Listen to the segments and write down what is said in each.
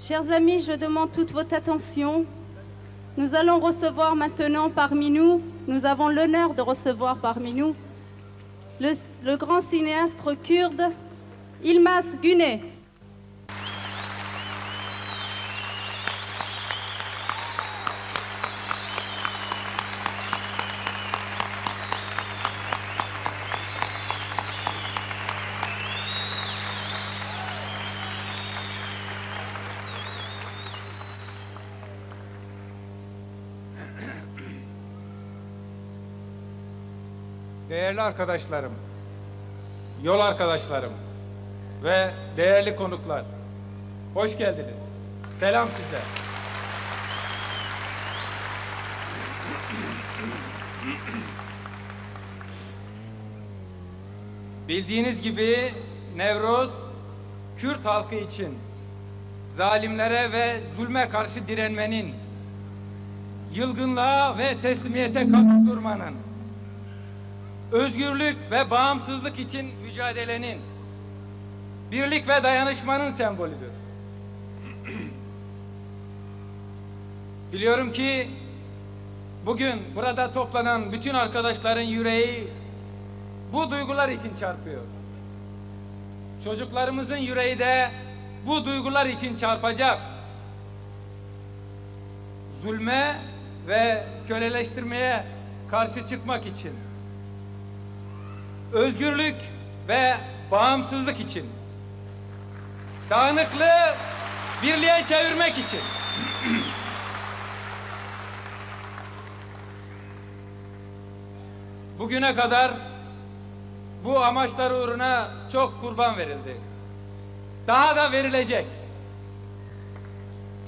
Chers amis, je demande toute votre attention. Nous allons recevoir maintenant parmi nous, nous avons l'honneur de recevoir parmi nous, le grand cinéaste kurde Yılmaz Güney. Değerli arkadaşlarım, yol arkadaşlarım ve değerli konuklar, hoş geldiniz. Selam size. Bildiğiniz gibi Nevroz, Kürt halkı için zalimlere ve zulme karşı direnmenin, yılgınlığa ve teslimiyete karşı durmanın, özgürlük ve bağımsızlık için mücadelenin, birlik ve dayanışmanın sembolüdür. Biliyorum ki bugün burada toplanan bütün arkadaşların yüreği bu duygular için çarpıyor. Çocuklarımızın yüreği de bu duygular için çarpacak. Zulme ve köleleştirmeye karşı çıkmak için, özgürlük ve bağımsızlık için, dağınıklığı birliğe çevirmek için. Bugüne kadar bu amaçlar uğruna çok kurban verildi. Daha da verilecek.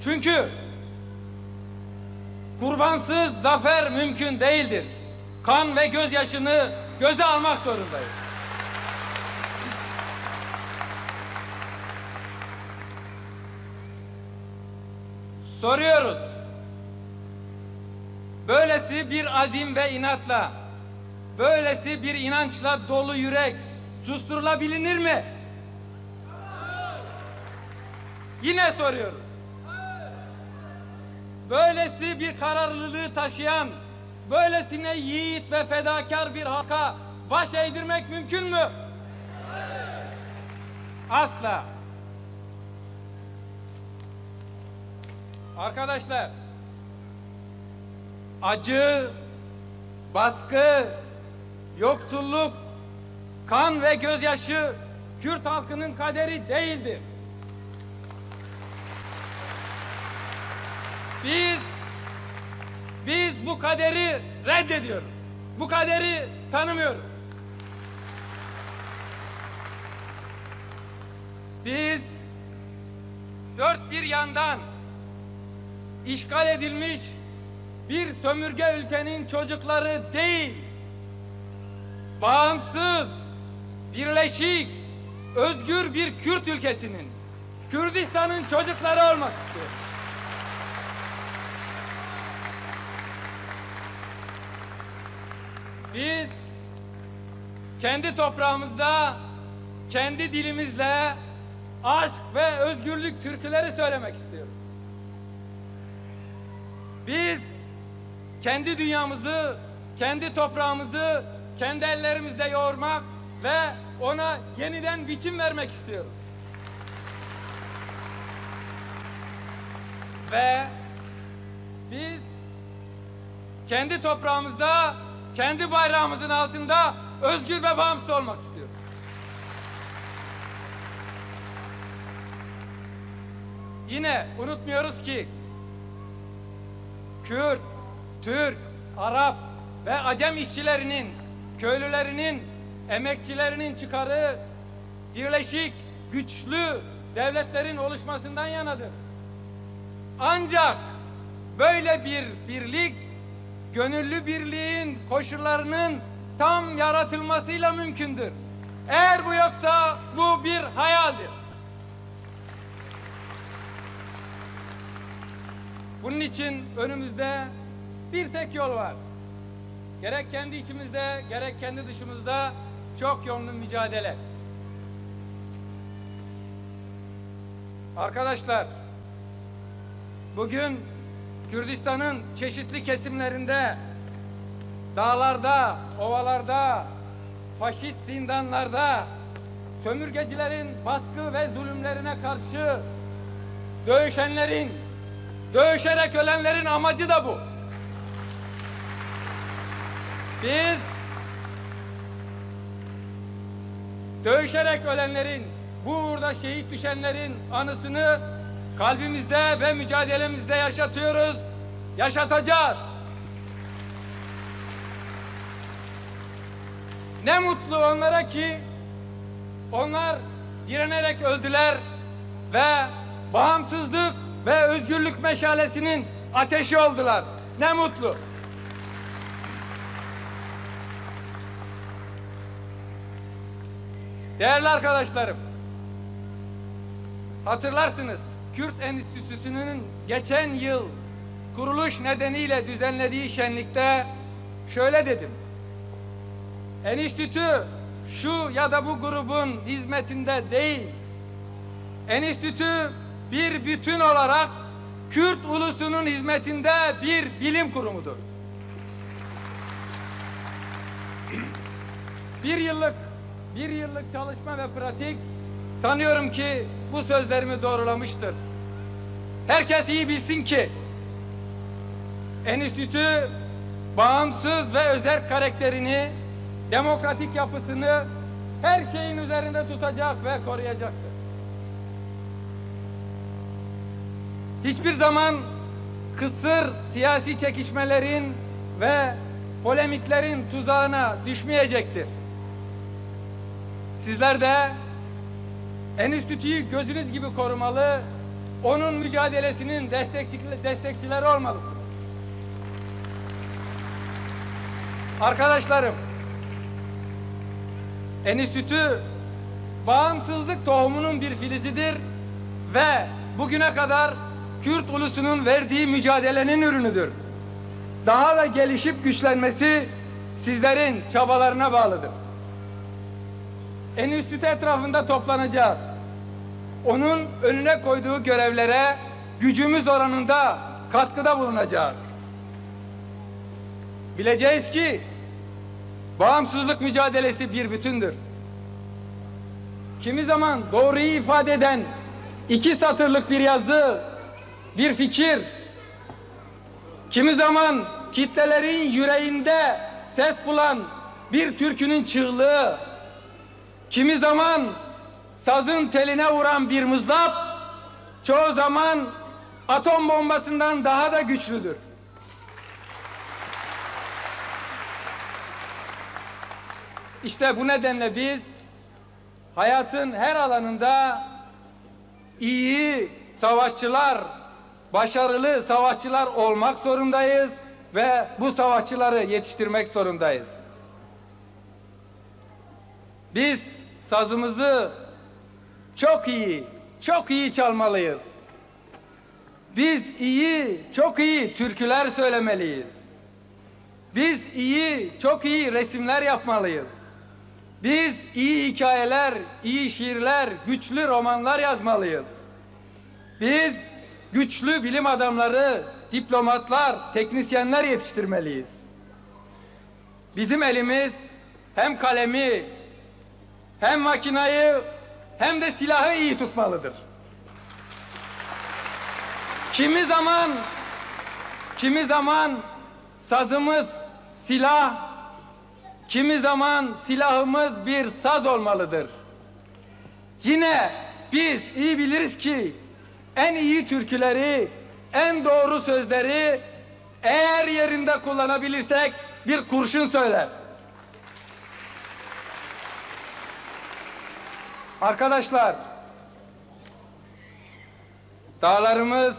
Çünkü kurbansız zafer mümkün değildir. Kan ve gözyaşını göze almak zorundayız. Soruyoruz. Böylesi bir azim ve inatla, böylesi bir inançla dolu yürek susturulabilir mi? Yine soruyoruz. Böylesi bir kararlılığı taşıyan, böylesine yiğit ve fedakar bir halka baş eğdirmek mümkün mü? Asla. Arkadaşlar, acı, baskı, yoksulluk, kan ve gözyaşı Kürt halkının kaderi değildir. Biz bu kaderi reddediyoruz. Bu kaderi tanımıyoruz. Biz dört bir yandan işgal edilmiş bir sömürge ülkenin çocukları değil, bağımsız, birleşik, özgür bir Kürt ülkesinin, Kürdistan'ın çocukları olmak istiyoruz. Biz kendi toprağımızda, kendi dilimizle aşk ve özgürlük türküleri söylemek istiyoruz. Biz kendi dünyamızı, kendi toprağımızı kendi ellerimizle yoğurmak ve ona yeniden biçim vermek istiyoruz. Ve biz kendi toprağımızda, kendi bayrağımızın altında özgür ve bağımsız olmak istiyoruz. Yine unutmuyoruz ki Kürt, Türk, Arap ve Acem işçilerinin, köylülerinin, emekçilerinin çıkarı birleşik, güçlü devletlerin oluşmasından yanadır. Ancak böyle bir birlik, gönüllü birliğin koşullarının tam yaratılmasıyla mümkündür. Eğer bu yoksa bu bir hayaldir. Bunun için önümüzde bir tek yol var. Gerek kendi içimizde, gerek kendi dışımızda çok yönlü mücadele. Arkadaşlar, bugün Kürdistan'ın çeşitli kesimlerinde, dağlarda, ovalarda, faşist zindanlarda, sömürgecilerin baskı ve zulümlerine karşı dövüşenlerin, dövüşerek ölenlerin amacı da bu. Biz dövüşerek ölenlerin, bu uğurda şehit düşenlerin anısını kalbimizde ve mücadelemizde yaşatıyoruz, yaşatacağız. Ne mutlu onlara ki onlar direnerek öldüler ve bağımsızlık ve özgürlük meşalesinin ateşi oldular. Ne mutlu. Değerli arkadaşlarım, hatırlarsınız Kürt Enstitüsü'nün geçen yıl kuruluş nedeniyle düzenlediği şenlikte şöyle dedim. Enstitü şu ya da bu grubun hizmetinde değil, enstitü bir bütün olarak Kürt ulusunun hizmetinde bir bilim kurumudur. Bir yıllık çalışma ve pratik sanıyorum ki bu sözlerimi doğrulamıştır. Herkes iyi bilsin ki enstitü bağımsız ve özerk karakterini, demokratik yapısını her şeyin üzerinde tutacak ve koruyacaktır. Hiçbir zaman kısır siyasi çekişmelerin ve polemiklerin tuzağına düşmeyecektir. Sizler de enstitüyü gözünüz gibi korumalı, onun mücadelesinin destekçileri olmalısınız. Arkadaşlarım, enstitü bağımsızlık tohumunun bir filizidir ve bugüne kadar Kürt ulusunun verdiği mücadelenin ürünüdür. Daha da gelişip güçlenmesi sizlerin çabalarına bağlıdır. Enstitü etrafında toplanacağız. Onun önüne koyduğu görevlere gücümüz oranında katkıda bulunacağız. Bileceğiz ki bağımsızlık mücadelesi bir bütündür. Kimi zaman doğruyu ifade eden 2 satırlık bir yazı, bir fikir, kimi zaman kitlelerin yüreğinde ses bulan bir türkünün çığlığı, kimi zaman sazın teline vuran bir mızrap, çoğu zaman atom bombasından daha da güçlüdür. İşte bu nedenle biz hayatın her alanında iyi savaşçılar, başarılı savaşçılar olmak zorundayız ve bu savaşçıları yetiştirmek zorundayız. Biz sazımızı çok iyi çalmalıyız. Biz çok iyi türküler söylemeliyiz. Biz çok iyi resimler yapmalıyız. Biz iyi hikayeler, iyi şiirler, güçlü romanlar yazmalıyız. Biz güçlü bilim adamları, diplomatlar, teknisyenler yetiştirmeliyiz. Bizim elimiz hem kalemi, hem makinayı, hem de silahı iyi tutmalıdır. Kimi zaman sazımız silah, kimi zaman silahımız bir saz olmalıdır. Yine biz iyi biliriz ki en iyi türküleri, en doğru sözleri eğer yerinde kullanabilirsek bir kurşun söyler. Arkadaşlar, dağlarımız,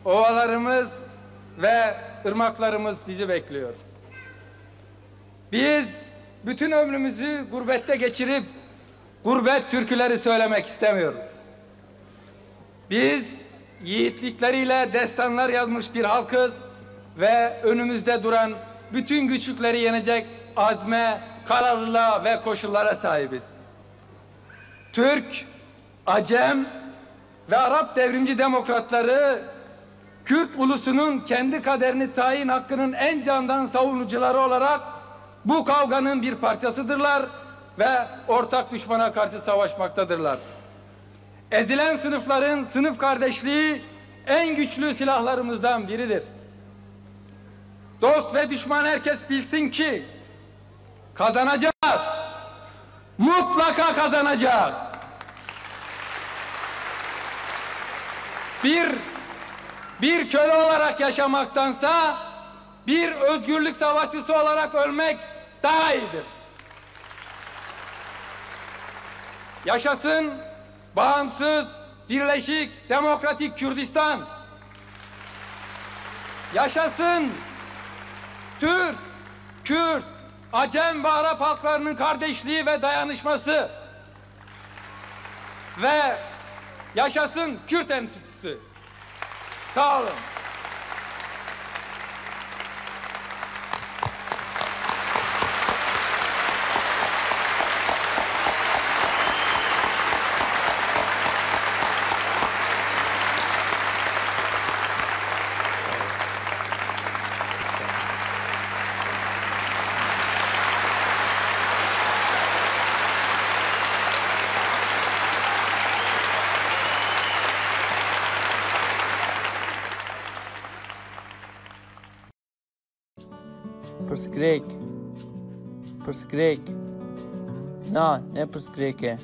ovalarımız ve ırmaklarımız bizi bekliyor. Biz bütün ömrümüzü gurbette geçirip gurbet türküleri söylemek istemiyoruz. Biz yiğitlikleriyle destanlar yazmış bir halkız ve önümüzde duran bütün güçlükleri yenecek azme, kararlılığa ve koşullara sahibiz. Türk, Acem ve Arap devrimci demokratları Kürt ulusunun kendi kaderini tayin hakkının en candan savunucuları olarak bu kavganın bir parçasıdırlar ve ortak düşmana karşı savaşmaktadırlar. Ezilen sınıfların sınıf kardeşliği en güçlü silahlarımızdan biridir. Dost ve düşman herkes bilsin ki kazanacağız. Mutlaka kazanacağız. Bir köle olarak yaşamaktansa bir özgürlük savaşçısı olarak ölmek daha iyidir. Yaşasın bağımsız, birleşik, demokratik Kürdistan. Yaşasın Türk, Kürt, Acem ve Arap halklarının kardeşliği ve dayanışması. Ve yaşasın Kürt Enstitüsü. Sağ olun. Perskrek. Na, ne perskreke.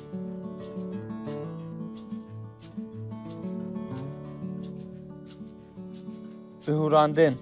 Bihurandin.